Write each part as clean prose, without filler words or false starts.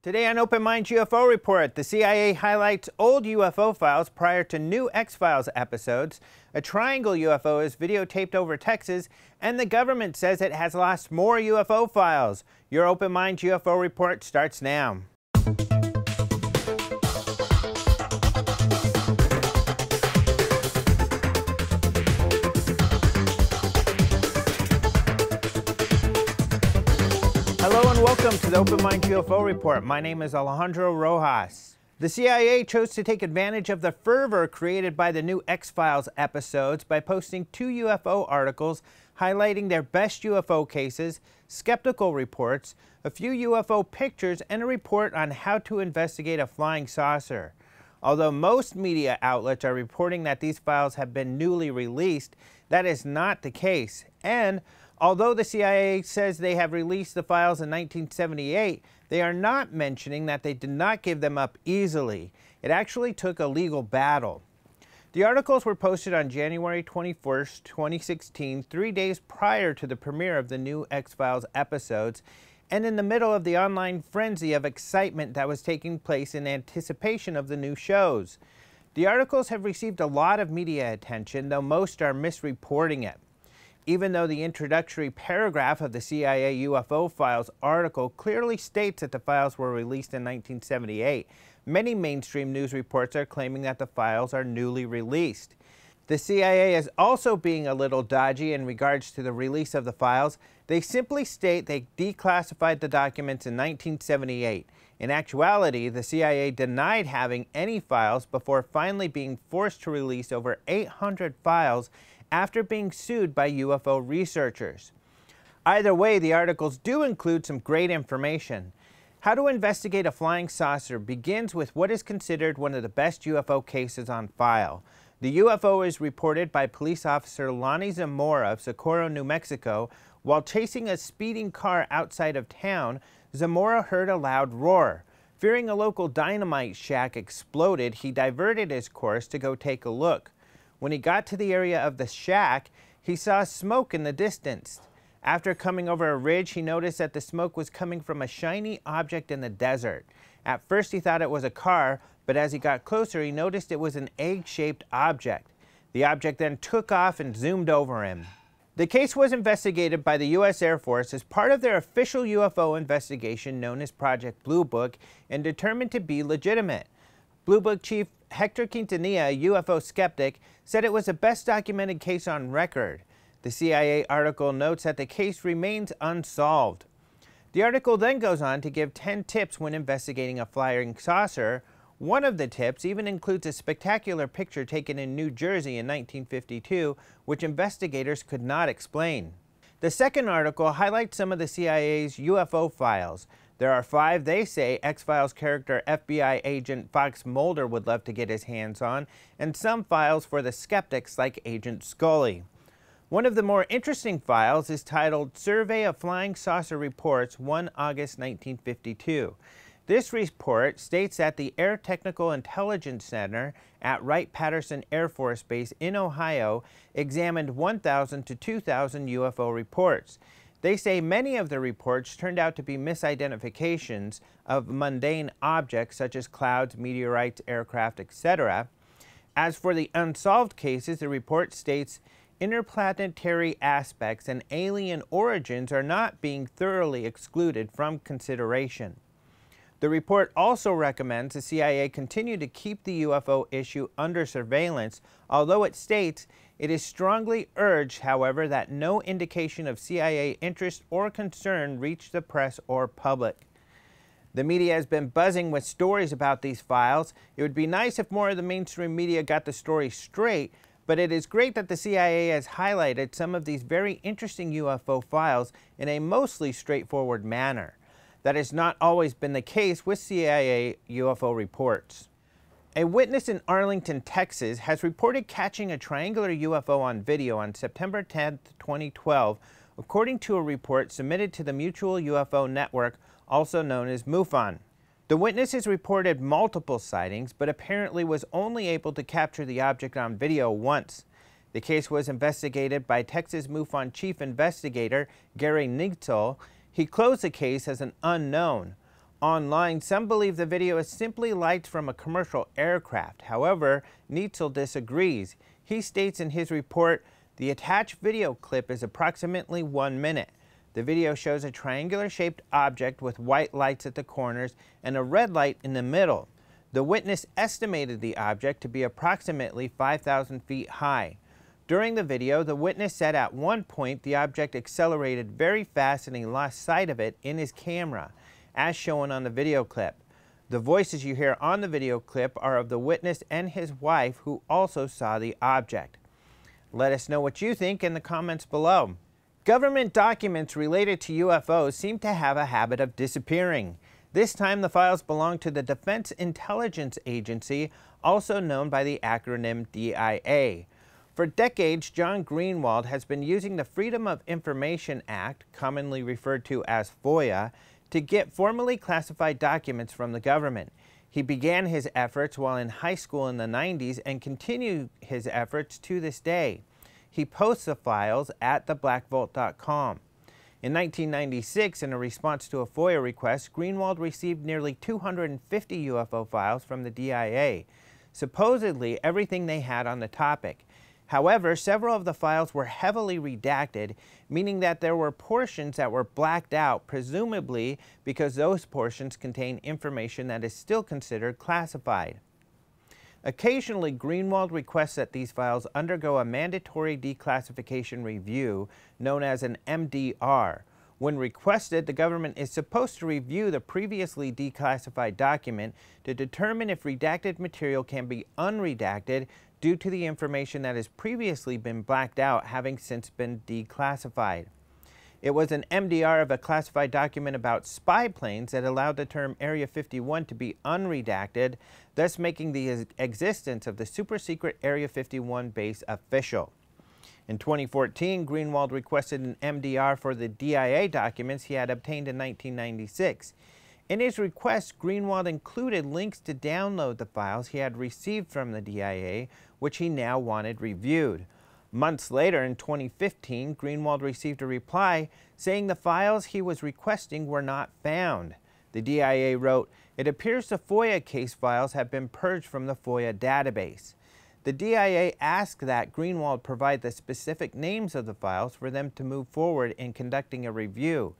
Today on Open Minds UFO Report, the CIA highlights old UFO files prior to new X-Files episodes, a triangle UFO is videotaped over Texas, and the government says it has lost more UFO files. Your Open Minds UFO Report starts now. Hello and welcome to the Open Minds UFO Report. My name is Alejandro Rojas. The CIA chose to take advantage of the fervor created by the new X-Files episodes by posting 2 UFO articles highlighting their best UFO cases, skeptical reports, a few UFO pictures, and a report on how to investigate a flying saucer. Although most media outlets are reporting that these files have been newly released, that is not the case. And although the CIA says they have released the files in 1978, they are not mentioning that they did not give them up easily. It actually took a legal battle. The articles were posted on January 21st, 2016, 3 days prior to the premiere of the new X-Files episodes, and in the middle of the online frenzy of excitement that was taking place in anticipation of the new shows. The articles have received a lot of media attention, though most are misreporting it. Even though the introductory paragraph of the CIA UFO Files article clearly states that the files were released in 1978, many mainstream news reports are claiming that the files are newly released. The CIA is also being a little dodgy in regards to the release of the files. They simply state they declassified the documents in 1978. In actuality, the CIA denied having any files before finally being forced to release over 800 files after being sued by UFO researchers. Either way, the articles do include some great information. How to investigate a flying saucer begins with what is considered one of the best UFO cases on file. The UFO is reported by police officer Lonnie Zamora of Socorro, New Mexico. While chasing a speeding car outside of town, Zamora heard a loud roar. Fearing a local dynamite shack exploded, he diverted his course to go take a look. When he got to the area of the shack, he saw smoke in the distance. After coming over a ridge, he noticed that the smoke was coming from a shiny object in the desert. At first he thought it was a car, but as he got closer he noticed it was an egg-shaped object. The object then took off and zoomed over him. The case was investigated by the U.S. Air Force as part of their official UFO investigation known as Project Blue Book and determined to be legitimate. Blue Book Chief Hector Quintanilla, a UFO skeptic, said it was the best documented case on record. The CIA article notes that the case remains unsolved. The article then goes on to give 10 tips when investigating a flying saucer. One of the tips even includes a spectacular picture taken in New Jersey in 1952, which investigators could not explain. The second article highlights some of the CIA's UFO files. There are 5 they say X-Files character FBI agent Fox Mulder would love to get his hands on, and some files for the skeptics like Agent Scully. One of the more interesting files is titled Survey of Flying Saucer Reports 1 August 1952. This report states that the Air Technical Intelligence Center at Wright-Patterson Air Force Base in Ohio examined 1,000 to 2,000 UFO reports. They say many of the reports turned out to be misidentifications of mundane objects such as clouds, meteorites, aircraft, etc. As for the unsolved cases, the report states interplanetary aspects and alien origins are not being thoroughly excluded from consideration. The report also recommends the CIA continue to keep the UFO issue under surveillance, although it states it is strongly urged, however, that no indication of CIA interest or concern reach the press or public. The media has been buzzing with stories about these files. It would be nice if more of the mainstream media got the story straight, but it is great that the CIA has highlighted some of these very interesting UFO files in a mostly straightforward manner. That has not always been the case with CIA UFO reports. A witness in Arlington, Texas has reported catching a triangular UFO on video on September 10, 2012, according to a report submitted to the Mutual UFO Network, also known as MUFON. The witness has reported multiple sightings, but apparently was only able to capture the object on video once. The case was investigated by Texas MUFON Chief Investigator Gary Nightzel. He closed the case as an unknown. Online, some believe the video is simply lights from a commercial aircraft. However, Neitzel disagrees. He states in his report, the attached video clip is approximately 1 minute. The video shows a triangular-shaped object with white lights at the corners and a red light in the middle. The witness estimated the object to be approximately 5,000 feet high. During the video, the witness said at one point the object accelerated very fast and he lost sight of it in his camera, as shown on the video clip. The voices you hear on the video clip are of the witness and his wife, who also saw the object. Let us know what you think in the comments below. Government documents related to UFOs seem to have a habit of disappearing. This time the files belong to the Defense Intelligence Agency, also known by the acronym DIA. For decades, John Greenwald has been using the Freedom of Information Act, commonly referred to as FOIA, to get formally classified documents from the government. He began his efforts while in high school in the 90s and continued his efforts to this day. He posts the files at theblackvault.com. In 1996, in a response to a FOIA request, Greenwald received nearly 250 UFO files from the DIA, supposedly everything they had on the topic. However, several of the files were heavily redacted, meaning that there were portions that were blacked out, presumably because those portions contain information that is still considered classified. Occasionally, Greenwald requests that these files undergo a mandatory declassification review, known as an MDR. When requested, the government is supposed to review the previously declassified document to determine if redacted material can be unredacted due to the information that has previously been blacked out having since been declassified. It was an MDR of a classified document about spy planes that allowed the term Area 51 to be unredacted, thus making the existence of the super-secret Area 51 base official. In 2014, Greenwald requested an MDR for the DIA documents he had obtained in 1996. In his request, Greenwald included links to download the files he had received from the DIA, which he now wanted reviewed. Months later, in 2015, Greenwald received a reply saying the files he was requesting were not found. The DIA wrote, "It appears the FOIA case files have been purged from the FOIA database." The DIA asked that Greenwald provide the specific names of the files for them to move forward in conducting a review.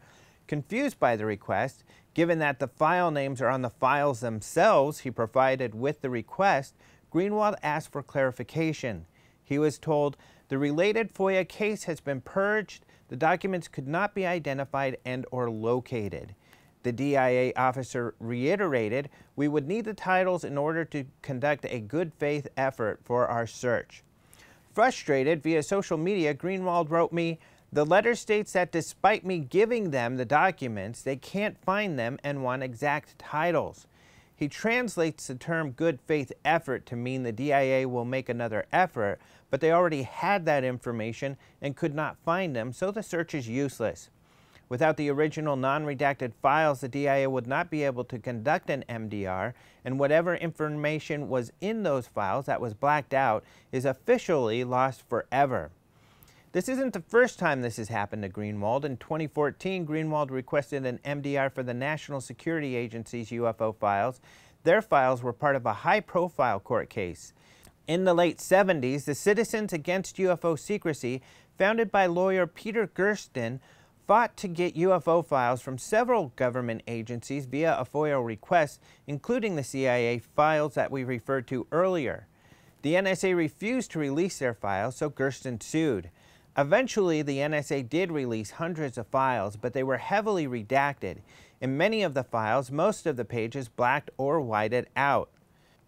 Confused by the request, given that the file names are on the files themselves he provided with the request, Greenwald asked for clarification. He was told, "The related FOIA case has been purged. The documents could not be identified and or located." The DIA officer reiterated, "We would need the titles in order to conduct a good faith effort for our search." Frustrated via social media, Greenwald wrote me, "The letter states that despite me giving them the documents, they can't find them and want exact titles." He translates the term good faith effort to mean the DIA will make another effort, but they already had that information and could not find them, so the search is useless. Without the original non-redacted files, the DIA would not be able to conduct an MDR, and whatever information was in those files that was blacked out is officially lost forever. This isn't the first time this has happened to Greenwald. In 2014, Greenwald requested an MDR for the National Security Agency's UFO files. Their files were part of a high-profile court case. In the late 70s, the Citizens Against UFO Secrecy, founded by lawyer Peter Gersten, fought to get UFO files from several government agencies via a FOIA request, including the CIA files that we referred to earlier. The NSA refused to release their files, so Gersten sued. Eventually, the NSA did release hundreds of files, but they were heavily redacted. In many of the files, most of the pages blacked or whited out.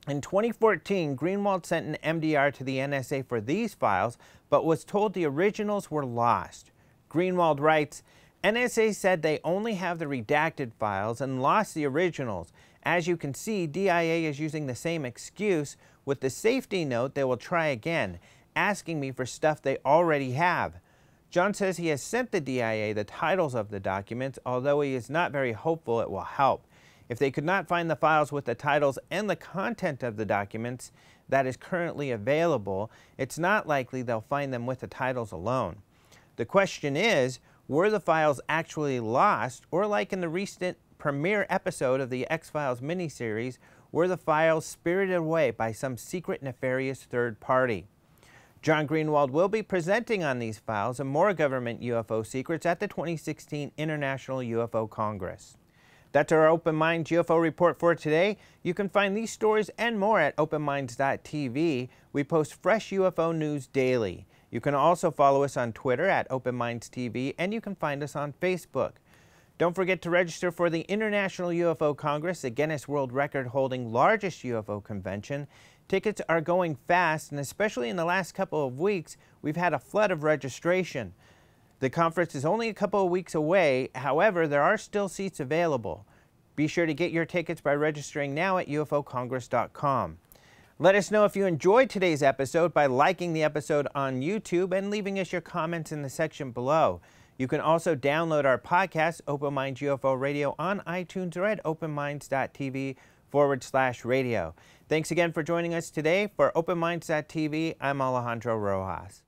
In 2014, Greenwald sent an MDR to the NSA for these files, but was told the originals were lost. Greenwald writes, "NSA said they only have the redacted files and lost the originals. As you can see, DIA is using the same excuse with the safety note they will try again, asking me for stuff they already have." John says he has sent the DIA the titles of the documents, although he is not very hopeful it will help. If they could not find the files with the titles and the content of the documents that is currently available, it's not likely they'll find them with the titles alone. The question is, were the files actually lost, or like in the recent premiere episode of the X-Files miniseries, were the files spirited away by some secret nefarious third party? John Greenwald will be presenting on these files and more government UFO secrets at the 2016 International UFO Congress. That's our Open Minds UFO Report for today. You can find these stories and more at openminds.tv. We post fresh UFO news daily. You can also follow us on Twitter at Open Minds TV, and you can find us on Facebook. Don't forget to register for the International UFO Congress, the Guinness World Record holding largest UFO convention. Tickets are going fast, and especially in the last couple of weeks, we've had a flood of registration. The conference is only a couple of weeks away. However, there are still seats available. Be sure to get your tickets by registering now at ufocongress.com. Let us know if you enjoyed today's episode by liking the episode on YouTube and leaving us your comments in the section below. You can also download our podcast, Open Minds UFO Radio, on iTunes or at openminds.tv/radio. Thanks again for joining us today. For openminds.tv, I'm Alejandro Rojas.